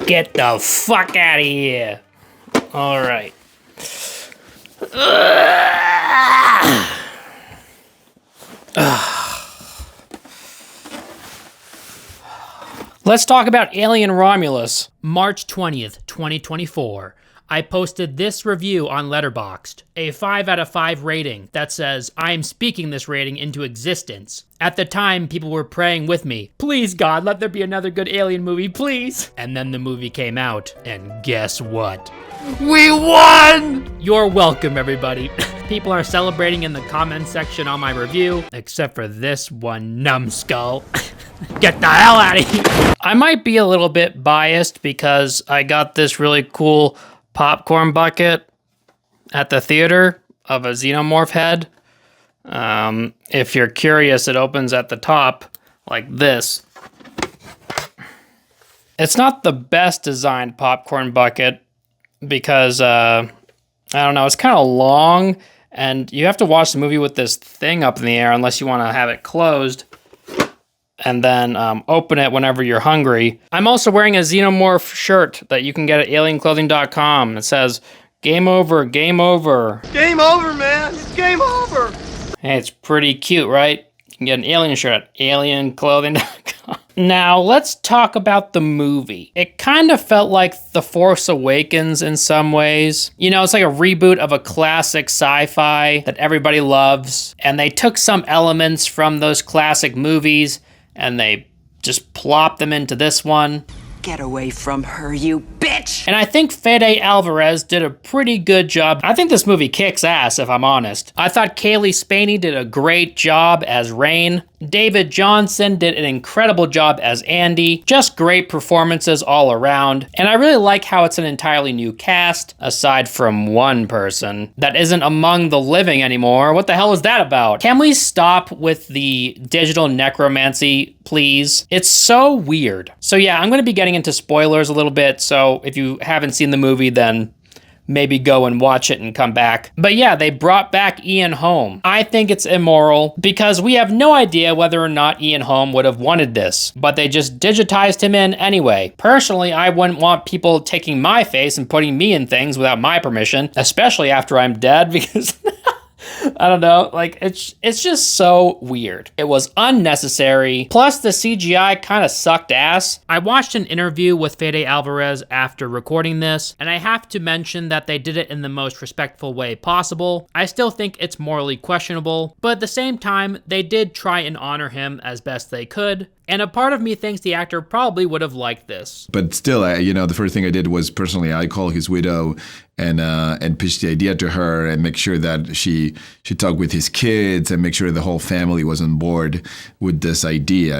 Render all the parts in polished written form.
Get the fuck out of here. All right. Let's talk about Alien Romulus. March 20th, 2024. I posted this review on Letterboxd, a 5 out of 5 rating that says, I'm speaking this rating into existence. At the time, people were praying with me, please God, let there be another good Alien movie, please. And then the movie came out, and guess what? We won! You're welcome, everybody. People are celebrating in the comments section on my review, except for this one numbskull. Get the hell out of here! I might be a little bit biased because I got this really cool popcorn bucket at the theater of a xenomorph head. If you're curious, it opens at the top like this. It's not the best designed popcorn bucket because, I don't know, it's kind of long and you have to watch the movie with this thing up in the air unless you want to have it closed and then open it whenever you're hungry. I'm also wearing a xenomorph shirt that you can get at alienclothing.com. It says, game over, game over. Game over, man. It's game over. Hey, it's pretty cute, right? You can get an alien shirt at alienclothing.com. Now, let's talk about the movie. It kind of felt like The Force Awakens in some ways. You know, it's like a reboot of a classic sci-fi that everybody loves. And they took some elements from those classic movies and they just plopped them into this one. Get away from her, you bitch! And I think Fede Alvarez did a pretty good job. I think this movie kicks ass, if I'm honest. I thought Kaylee Spaney did a great job as Rain. David Johnson did an incredible job as Andy. Just great performances all around. And I really like how it's an entirely new cast, aside from one person that isn't among the living anymore. What the hell is that about? Can we stop with the digital necromancy, please? It's so weird. So yeah, I'm gonna be getting into spoilers a little bit, so if you haven't seen the movie, then maybe go and watch it and come back. But yeah, they brought back Ian Holm. I think it's immoral because we have no idea whether or not Ian Holm would have wanted this, but they just digitized him in anyway. Personally, I wouldn't want people taking my face and putting me in things without my permission, especially after I'm dead, because I don't know, like, it's just so weird. It was unnecessary. Plus, the CGI kind of sucked ass. I watched an interview with Fede Alvarez after recording this, and I have to mention that they did it in the most respectful way possible. I still think it's morally questionable, but at the same time, they did try and honor him as best they could. And a part of me thinks the actor probably would have liked this. But still, the first thing I did was personally I called his widow and pitched the idea to her and make sure that she talked with his kids and make sure the whole family was on board with this idea.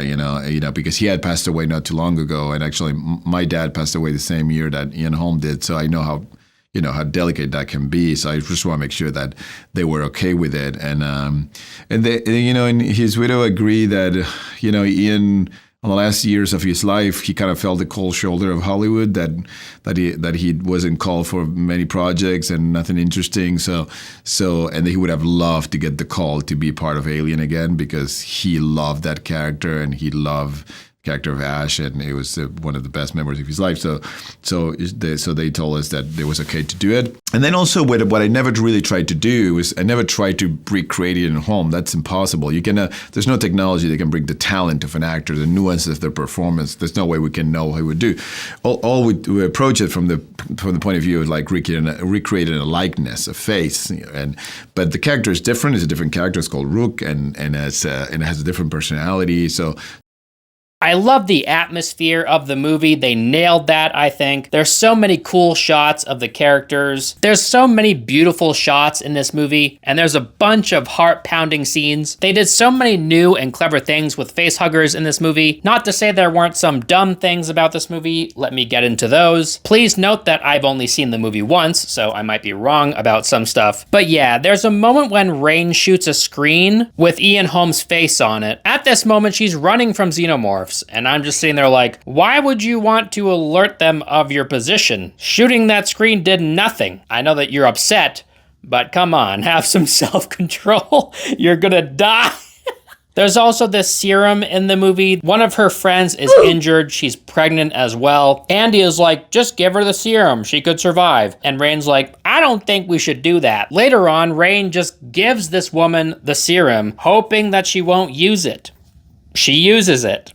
Because he had passed away not too long ago, and actually my dad passed away the same year that Ian Holm did. So I know how delicate that can be. So I just want to make sure that they were okay with it. And his widow agreed that, Ian, on the last years of his life, he kind of felt the cold shoulder of Hollywood, that he wasn't called for many projects and nothing interesting. So and he would have loved to get the call to be part of Alien again because he loved that character and he loved character of Ash, and it was one of the best memories of his life. So they told us that it was okay to do it. And then also what I never really tried to do is I never tried to recreate it in home. That's impossible. You can there's no technology that can bring the talent of an actor, the nuances of their performance. There's no way we can know how he would do. All we approach it from the point of view of like recreating a likeness, a face. But the character is different. It's a different character. It's called Rook, and it has a different personality. So. I love the atmosphere of the movie. They nailed that, I think. There's so many cool shots of the characters. There's so many beautiful shots in this movie, and there's a bunch of heart-pounding scenes. They did so many new and clever things with facehuggers in this movie. Not to say there weren't some dumb things about this movie. Let me get into those. Please note that I've only seen the movie once, so I might be wrong about some stuff. But yeah, there's a moment when Rain shoots a screen with Ian Holm's face on it. At this moment, she's running from xenomorphs. And I'm just sitting there like, why would you want to alert them of your position? Shooting that screen did nothing. I know that you're upset, but come on, have some self-control. You're gonna die. There's also this serum in the movie. One of her friends is injured. She's pregnant as well. Andy is like, just give her the serum. She could survive. And Rain's like, I don't think we should do that. Later on, Rain just gives this woman the serum, hoping that she won't use it. She uses it.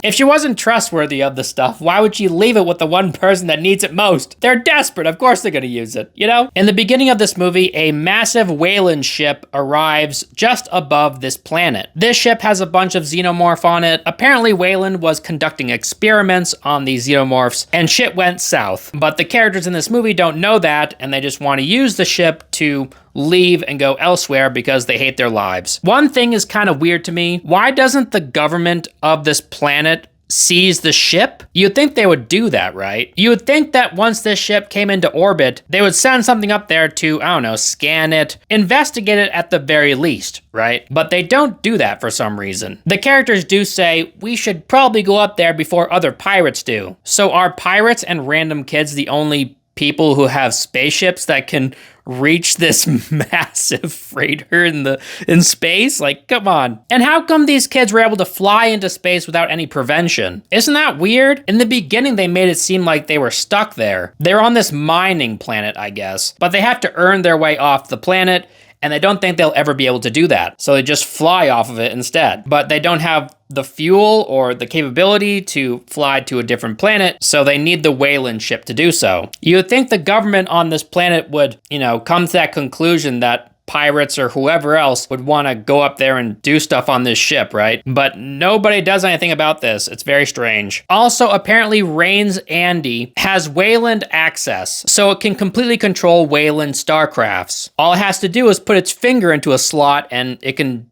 If she wasn't trustworthy of the stuff, why would she leave it with the one person that needs it most? They're desperate. Of course they're gonna use it, you know? In the beginning of this movie, a massive Weyland ship arrives just above this planet. This ship has a bunch of xenomorph on it. Apparently Weyland was conducting experiments on these xenomorphs and shit went south. But the characters in this movie don't know that and they just want to use the ship to leave and go elsewhere because they hate their lives. One thing is kind of weird to me. Why doesn't the government of this planet seize the ship? You'd think they would do that, right? You would think that once this ship came into orbit, they would send something up there to, I don't know, scan it, investigate it at the very least, right? But they don't do that for some reason. The characters do say, we should probably go up there before other pirates do. So are pirates and random kids the only people who have spaceships that can reach this massive freighter in space? Like, come on. And how come these kids were able to fly into space without any prevention? Isn't that weird? In the beginning, they made it seem like they were stuck there. They're on this mining planet, I guess, but they have to earn their way off the planet, and they don't think they'll ever be able to do that. So they just fly off of it instead. But they don't have the fuel or the capability to fly to a different planet, so they need the Weyland ship to do so. You would think the government on this planet would, come to that conclusion that pirates or whoever else would want to go up there and do stuff on this ship, right? But nobody does anything about this. It's very strange. Also, apparently Rain's Andy has Weyland access, so it can completely control Weyland starcrafts. All it has to do is put its finger into a slot and it can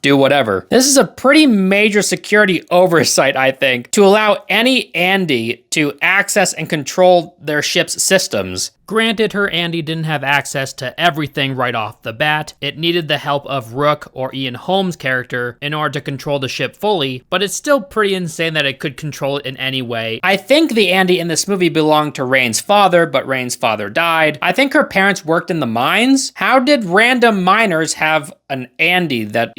do whatever. This is a pretty major security oversight, I think, to allow any Andy to access and control their ship's systems. Granted, her Andy didn't have access to everything right off the bat. It needed the help of Rook or Ian Holmes' character in order to control the ship fully, but it's still pretty insane that it could control it in any way. I think the Andy in this movie belonged to Rain's father, but Rain's father died. I think her parents worked in the mines. How did random miners have an Andy that,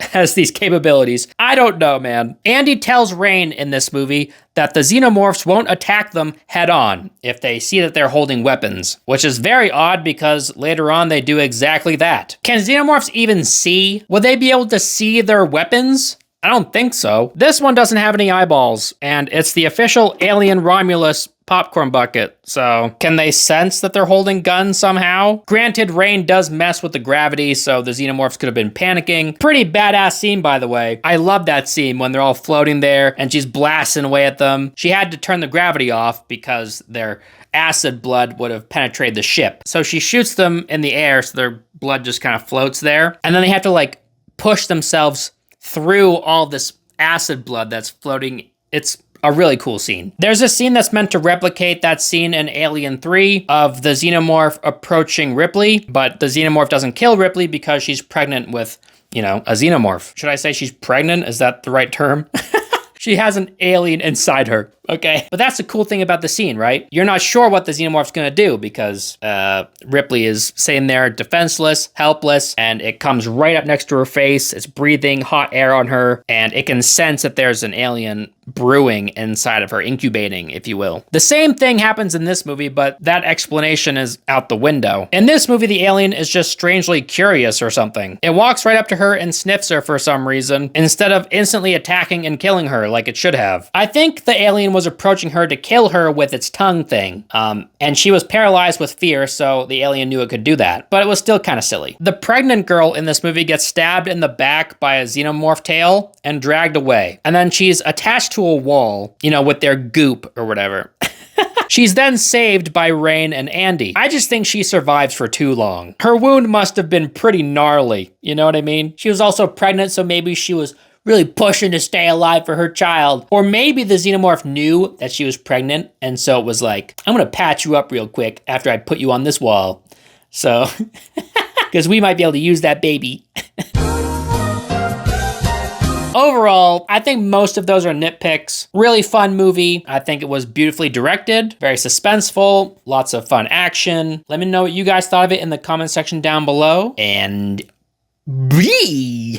has these capabilities? I don't know, man. Andy tells Rain in this movie that the xenomorphs won't attack them head on if they see that they're holding weapons, which is very odd because later on they do exactly that. Can xenomorphs even see? Would they be able to see their weapons? I don't think so. This one doesn't have any eyeballs, and it's the official alien Romulus popcorn bucket, so can they sense that they're holding guns somehow? Granted, Rain does mess with the gravity, so the xenomorphs could have been panicking. Pretty badass scene, by the way. I love that scene when they're all floating there and she's blasting away at them. She had to turn the gravity off because their acid blood would have penetrated the ship. So she shoots them in the air so their blood just kind of floats there. And then they have to push themselves through all this acid blood that's floating. It's a really cool scene. There's a scene that's meant to replicate that scene in Alien 3 of the xenomorph approaching Ripley, but the xenomorph doesn't kill Ripley because she's pregnant with, a xenomorph. Should I say she's pregnant? Is that the right term? She has an alien inside her, okay? But that's the cool thing about the scene, right? You're not sure what the xenomorph's gonna do because Ripley is sitting there defenseless, helpless, and it comes right up next to her face. It's breathing hot air on her, and it can sense that there's an alien brewing inside of her, incubating, if you will. The same thing happens in this movie, but that explanation is out the window. In this movie, the alien is just strangely curious or something. It walks right up to her and sniffs her for some reason, instead of instantly attacking and killing her like it should have. I think the alien was approaching her to kill her with its tongue thing, and she was paralyzed with fear, so the alien knew it could do that, but it was still kind of silly. The pregnant girl in this movie gets stabbed in the back by a xenomorph tail and dragged away, and then she's attached to a wall, with their goop or whatever. She's then saved by Rain and Andy. I just think she survives for too long. Her wound must have been pretty gnarly, you know what I mean? She was also pregnant, so maybe she was really pushing to stay alive for her child. Or maybe the xenomorph knew that she was pregnant, and so it was like, I'm gonna patch you up real quick after I put you on this wall. So, because we might be able to use that baby. Overall, I think most of those are nitpicks. Really fun movie. I think it was beautifully directed, very suspenseful, lots of fun action. Let me know what you guys thought of it in the comment section down below, and B.